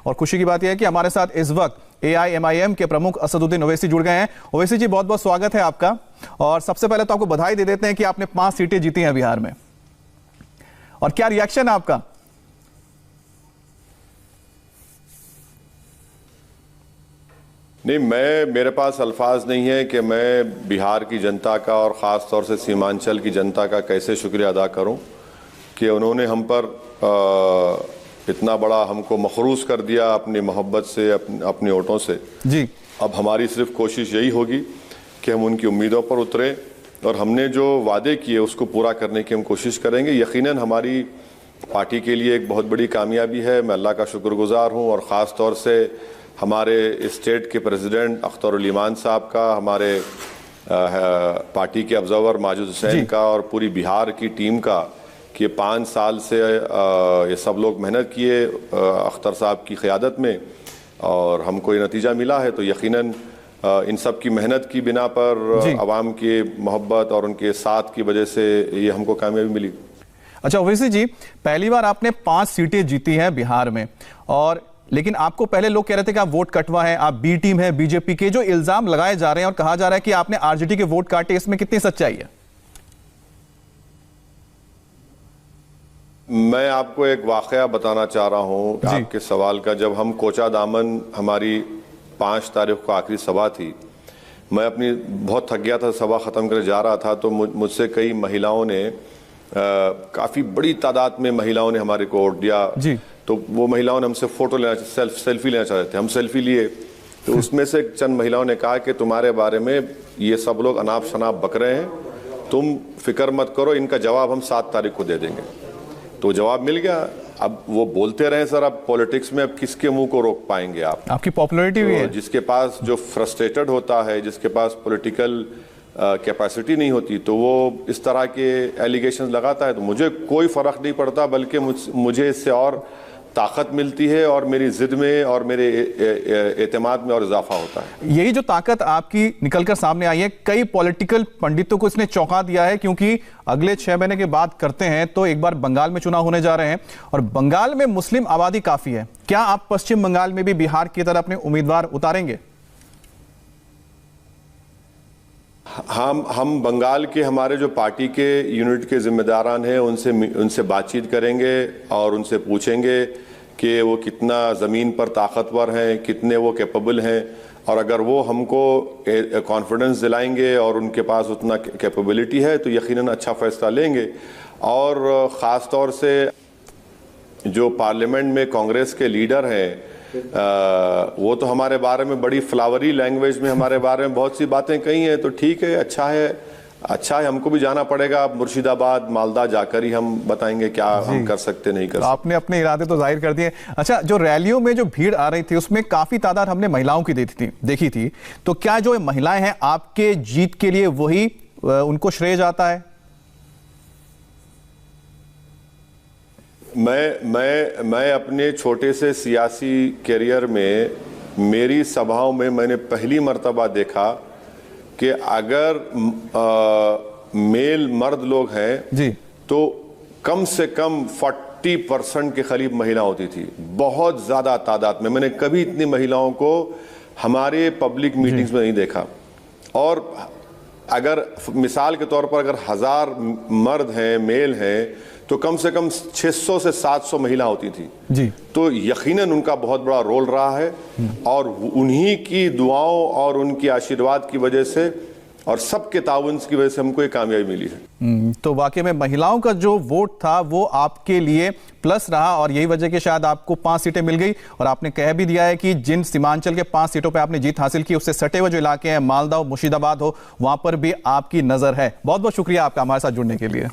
और खुशी की बात यह है कि हमारे साथ इस वक्त AIMIM के प्रमुख असदुद्दीन ओवैसी जुड़ गए हैं। ओवैसी जी, बहुत बहुत स्वागत है आपका। और सबसे पहले तो आपको बधाई दे देते हैं कि आपने 5 सीटें जीती हैं बिहार में, और क्या रिएक्शन है आपका? नहीं, मेरे पास अल्फाज नहीं है कि मैं बिहार की जनता का और ख़ास तौर से सीमांचल की जनता का कैसे शुक्रिया अदा करूं कि उन्होंने हम पर इतना बड़ा हमको मखरूस कर दिया अपनी मोहब्बत से, अपने वोटों से जी। अब हमारी सिर्फ कोशिश यही होगी कि हम उनकी उम्मीदों पर उतरें और हमने जो वादे किए उसको पूरा करने की हम कोशिश करेंगे। यकीनन हमारी पार्टी के लिए एक बहुत बड़ी कामयाबी है। मैं अल्लाह का शुक्रगुजार हूँ, और ख़ास तौर से हमारे स्टेट के प्रेसिडेंट अख्तर ईमान साहब का, हमारे पार्टी के ऑब्जर्वर माजिद हुसैन का, और पूरी बिहार की टीम का कि 5 साल से ये सब लोग मेहनत किए अख्तर साहब की क़यादत में, और हमको ये नतीजा मिला है। तो यकीनन इन सब की मेहनत की बिना पर, आवाम की मोहब्बत और उनके साथ की वजह से ये हमको कामयाबी मिली। अच्छा ओवैसी जी, पहली बार आपने 5 सीटें जीती हैं बिहार में, और लेकिन आपको पहले लोग कह रहे थे कि आप वोट कटवा हैं, आप बी टीम है बीजेपी के। जो इल्जाम लगाए जा रहे हैं और कहा जा रहा है कि आपने आरजेडी के वोट काटे, इसमें कितनी सच्चाई है? मैं आपको एक वाकया बताना चाह रहा हूं आपके सवाल का। जब हम कोचा दामन, हमारी 5 तारीख को आखिरी सभा थी, मैं अपनी बहुत थक गया था, सभा ख़त्म कर जा रहा था, तो मुझसे कई महिलाओं ने, काफ़ी बड़ी तादाद में महिलाओं ने हमारे को वोट दिया। तो वो महिलाओं ने हमसे फ़ोटो लेना, सेल्फी लेना चाह रहे थे। हम सेल्फी लिए, तो उसमें से चंद महिलाओं ने कहा कि तुम्हारे बारे में ये सब लोग अनाप शनाप बक रहे हैं, तुम फिक्र मत करो, इनका जवाब हम 7 तारीख को दे देंगे। तो जवाब मिल गया। अब वो बोलते रहे सर, अब पॉलिटिक्स में अब किसके मुंह को रोक पाएंगे आप? आपकी पॉपुलैरिटी भी है। जिसके पास जो फ्रस्ट्रेटेड होता है, जिसके पास पॉलिटिकल कैपेसिटी नहीं होती, तो वो इस तरह के एलिगेशंस लगाता है। तो मुझे कोई फ़र्क नहीं पड़ता, बल्कि मुझे इससे और ताकत मिलती है, और मेरी जिद में और मेरे एतमाद में और इजाफा होता है। यही जो ताकत आपकी निकलकर सामने आई है, कई पॉलिटिकल पंडितों को इसने चौंका दिया है, क्योंकि अगले 6 महीने की बात करते हैं तो एक बार बंगाल में चुनाव होने जा रहे हैं, और बंगाल में मुस्लिम आबादी काफी है। क्या आप पश्चिम बंगाल में भी बिहार की तरह अपने उम्मीदवार उतारेंगे? हम बंगाल के, हमारे जो पार्टी के यूनिट के जिम्मेदारान हैं, उनसे बातचीत करेंगे और उनसे पूछेंगे कि वो कितना ज़मीन पर ताकतवर हैं, कितने वो कैपेबल हैं, और अगर वो हमको कॉन्फिडेंस दिलाएंगे और उनके पास उतना कैपेबिलिटी है तो यकीनन अच्छा फैसला लेंगे। और ख़ास तौर से जो पार्लियामेंट में कांग्रेस के लीडर हैं, वो तो हमारे बारे में बड़ी फ्लावरी लैंग्वेज में हमारे बारे में बहुत सी बातें कही हैं। तो ठीक है, अच्छा है, हमको भी जाना पड़ेगा। मुर्शिदाबाद, मालदा जाकर ही हम बताएंगे क्या हम कर सकते, नहीं कर सकते। आपने अपने इरादे तो जाहिर कर दिए। अच्छा, जो रैलियों में जो भीड़ आ रही थी उसमें काफी तादाद हमने महिलाओं की देखी थी, तो क्या जो महिलाएं हैं आपके जीत के लिए वही उनको श्रेय जाता है? मैं अपने छोटे से सियासी करियर में, मेरी सभाओं में मैंने पहली मर्तबा देखा कि अगर मेल मर्द लोग हैं तो कम से कम 40% के करीब महिला होती थी, बहुत ज़्यादा तादाद में। मैंने कभी इतनी महिलाओं को हमारे पब्लिक मीटिंग्स में नहीं देखा। और अगर मिसाल के तौर पर अगर 1000 मर्द हैं, मेल हैं, तो कम से कम 600 से 700 महिला होती थी। तो यकीनन उनका बहुत बड़ा रोल रहा है, और उन्हीं की दुआओं और उनकी आशीर्वाद की वजह से और सबके ताउन की वजह से हमको ये कामयाबी मिली है। तो वाकई में महिलाओं का जो वोट था वो आपके लिए प्लस रहा, और यही वजह कि शायद आपको 5 सीटें मिल गई। और आपने कह भी दिया है कि जिन सीमांचल के 5 सीटों पे आपने जीत हासिल की, उससे सटे हुए जो इलाके हैं, मालदा हो, मुर्शिदाबाद हो, वहां पर भी आपकी नजर है। बहुत बहुत शुक्रिया आपका हमारे साथ जुड़ने के लिए।